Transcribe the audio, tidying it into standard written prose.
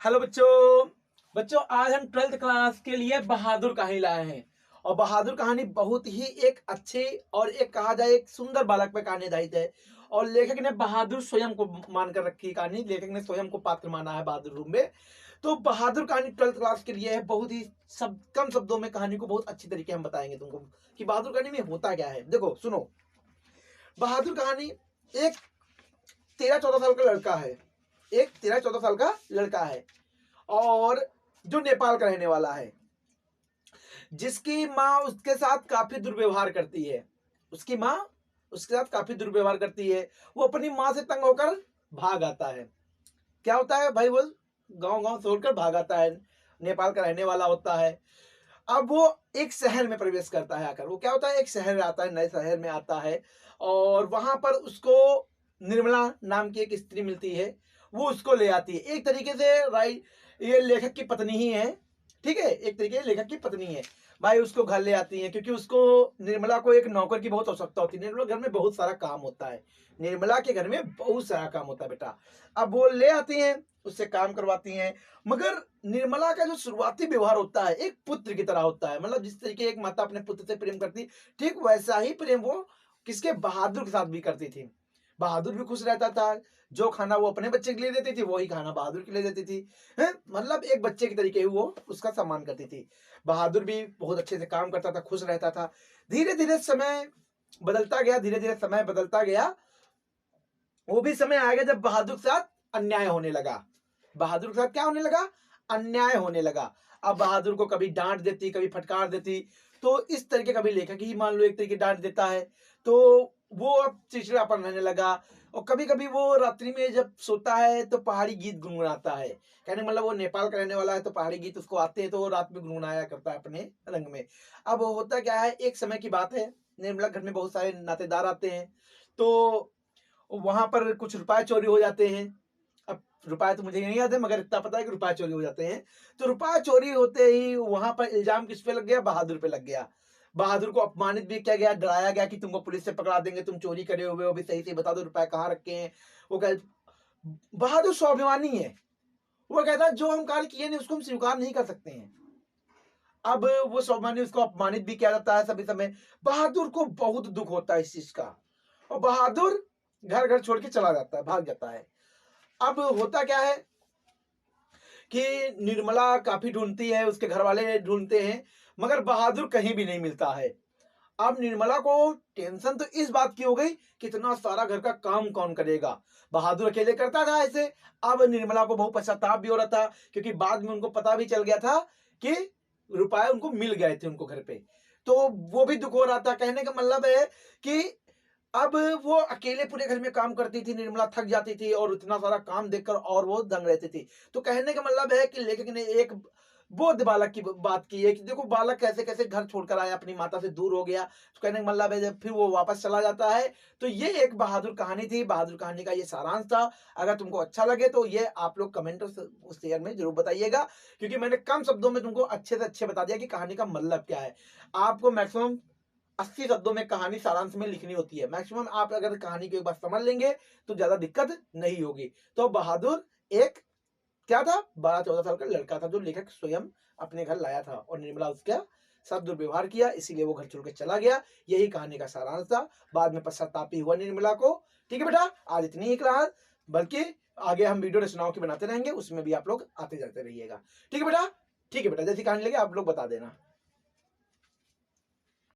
Hello बच्चों। बच्चों आज हम 12th क्लास के लिए बहादुर कहानी लाए हैं। और बहादुर कहानी बहुत ही एक अच्छी और एक कहा जाए एक सुंदर बालक पे कहानी आधारित है। और लेखक ने बहादुर स्वयं को मानकर रखी कहानी, लेखक ने स्वयं को पात्र माना है बहादुर रूप में। तो बहादुर कहानी 12th क्लास के लिए है। बहुत ही कम शब्दों में कहानी को बहुत अच्छी तरीके हम बताएंगे तुमको कि बहादुर कहानी में होता क्या है। देखो सुनो, बहादुर कहानी एक 13-14 साल का लड़का है। एक 13-14 साल का लड़का है और जो नेपाल का रहने वाला है, जिसकी माँ उसके साथ काफी दुर्व्यवहार करती है। उसकी माँ उसके साथ काफी दुर्व्यवहार करती है। वो अपनी माँ से तंग होकर भाग आता है। क्या होता है भाई, वो गांव गांव छोड़कर भाग आता है। नेपाल का रहने वाला होता है। अब वो एक शहर में प्रवेश करता है। आकर वो क्या होता है, एक शहर में आता है, नए शहर में आता है और वहां पर उसको निर्मला नाम की एक स्त्री मिलती है। वो उसको ले आती है। एक तरीके से राइट, ये लेखक की पत्नी ही है। ठीक है, एक तरीके से लेखक की पत्नी है। भाई उसको घर ले आती है क्योंकि उसको निर्मला को एक नौकर की बहुत आवश्यकता होती है। निर्मला घर में बहुत सारा काम होता है। निर्मला के घर में बहुत सारा काम होता है बेटा। अब वो ले आती हैं, उससे काम करवाती हैं। मगर निर्मला का जो शुरुआती व्यवहार होता है एक पुत्र की तरह होता है। मतलब जिस तरीके एक माता अपने पुत्र से प्रेम करती, ठीक वैसा ही प्रेम वो किसके, बहादुर के साथ भी करती थी। बहादुर भी खुश रहता था। जो खाना वो अपने बच्चे के लिए देती थी वही खाना बहादुर के लिए देती थी। है मतलब एक बच्चे के तरीके वो उसका सम्मान करती थी। बहादुर भी बहुत अच्छे से काम करता था, खुश रहता था। धीरे धीरे समय बदलता गया, धीरे धीरे समय बदलता गया। वो भी समय आ गया जब बहादुर के साथ अन्याय होने लगा। बहादुर के साथ क्या होने लगा, अन्याय होने लगा। अब बहादुर को कभी डांट देती, कभी फटकार देती। तो इस तरीके कभी लेखक ही मान लो एक तरीके डांट देता है तो वो अब चिड़चिड़ापन रहने लगा। और कभी कभी वो रात्रि में जब सोता है तो पहाड़ी गीत गुनगुनाता है। कहने मतलब वो नेपाल का रहने वाला है तो पहाड़ी गीत उसको आते हैं तो वो रात में गुनगुनाया करता है अपने रंग में। अब होता क्या है, एक समय की बात है, निर्मला घर में बहुत सारे नातेदार आते हैं। तो वहां पर कुछ रुपए चोरी हो जाते हैं। अब रुपए तो मुझे नहीं याद है मगर इतना पता है कि रुपए चोरी हो जाते हैं। तो रुपए चोरी होते ही वहां पर इल्जाम किस पे लग गया, बहादुर पे लग गया। बहादुर को अपमानित भी किया गया, डराया गया कि तुमको पुलिस से पकड़ा देंगे, तुम चोरी करे हुए हो, भी सही से बता दो रुपए कहाँ रखे हैं। वो कह, बहादुर स्वाभिमानी है। वो कहता है जो हम कार्य किए नहीं उसको हम स्वीकार नहीं कर सकते हैं। अब वो स्वाभिमानी, उसको अपमानित भी किया जाता है सभी समय। बहादुर को बहुत दुख होता है इस चीज का और बहादुर घर घर छोड़ के चला जाता है, भाग जाता है। अब होता क्या है कि निर्मला काफी ढूंढती है, उसके घर वाले ढूंढते हैं मगर बहादुर कहीं भी नहीं मिलता है। अब निर्मला को टेंशन तो इस बात की हो गई कि इतना सारा घर का काम कौन करेगा। बहादुर अकेले करता था ऐसे। अब निर्मला को बहुत पश्चाताप भी हो रहा था क्योंकि बाद में उनको पता भी चल गया था कि रुपए उनको मिल गए थे उनको घर पे। तो वो भी दुख हो रहा था। कहने का मतलब है कि अब वो अकेले पूरे घर में काम करती थी, निर्मला थक जाती थी और इतना सारा काम देखकर और वो दंग रहती थी। तो कहने का मतलब है कि लेखक ने एक बोध बालक की बात की है कि देखो बालक कैसे कैसे घर छोड़कर आया, अपनी माता से दूर हो गया। तो कहने का मतलब है जब फिर वो वापस चला जाता है। तो ये एक बहादुर कहानी थी। बहादुर कहानी का ये सारांश था। अगर तुमको अच्छा लगे तो ये आप लोग कमेंट शेयर में जरूर बताइएगा क्योंकि मैंने कम शब्दों में तुमको अच्छे से अच्छे बता दिया कि कहानी का मतलब क्या है। आपको मैक्सिमम 80 शब्दों में कहानी सारांश में लिखनी होती है। मैक्सिमम आप अगर कहानी को एक बार समझ लेंगे तो ज्यादा दिक्कत नहीं होगी। तो बहादुर एक क्या था, 12-14 साल का लड़का था जो लेखक स्वयं अपने घर लाया था और निर्मला उसका साथ दुर्व्यवहार किया, इसीलिए वो घर छोड़ के चला गया। यही कहानी का सारांश था। बाद में पश्चाताप ही हुआ निर्मला को। ठीक है बेटा, आज इतनी ही क्लास, बल्कि आगे हम वीडियो रचनाओं की बनाते रहेंगे, उसमें भी आप लोग आते जाते रहिएगा। ठीक है बेटा, ठीक है बेटा, जैसी कहानी लगे आप लोग बता देना।